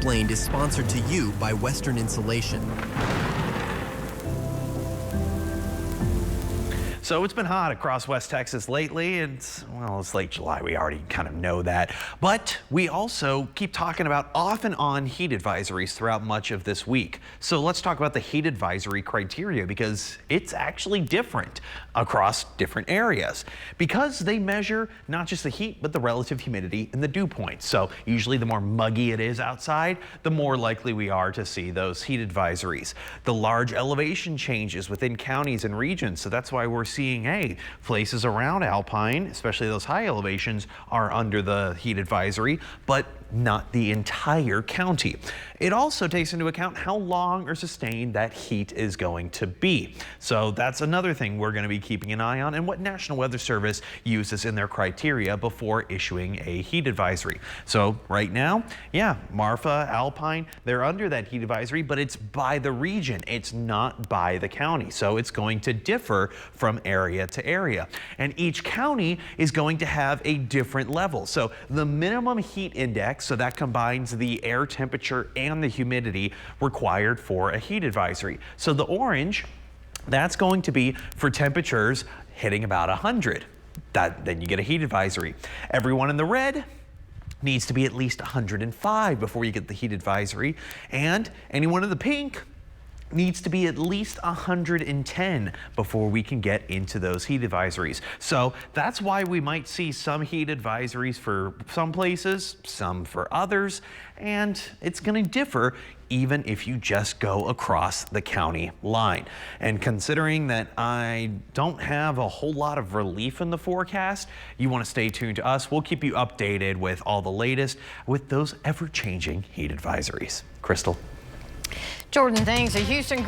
Explained is sponsored to you by Western Insulation. So it's been hot across West Texas lately. It's late July. We already kind of know that. But we also keep talking about off and on heat advisories throughout much of this week. So let's talk about the heat advisory criteria, because it's actually different across different areas, because they measure not just the heat, but the relative humidity and the dew point. So usually the more muggy it is outside, the more likely we are to see those heat advisories. The large elevation changes within counties and regions. So that's why we're seeing, hey, places around Alpine, especially those high elevations, are under the heat advisory, but not the entire county. It also takes into account how long or sustained that heat is going to be. So that's another thing we're going to be keeping an eye on, and what National Weather Service uses in their criteria before issuing a heat advisory. So right now, yeah, Marfa, Alpine, they're under that heat advisory, but it's by the region. It's not by the county. So it's going to differ from area to area. And each county is going to have a different level. So the minimum heat index, so that combines the air temperature and the humidity required for a heat advisory. So the orange, that's going to be for temperatures hitting about 100. Then you get a heat advisory. Everyone in the red needs to be at least 105 before you get the heat advisory. And anyone in the pink needs to be at least 110 before we can get into those heat advisories. So that's why we might see some heat advisories for some places, some for others, and it's going to differ even if you just go across the county line. And considering that I don't have a whole lot of relief in the forecast, you want to stay tuned to us. We'll keep you updated with all the latest with those ever-changing heat advisories. Crystal. Jordan, thanks. A Houston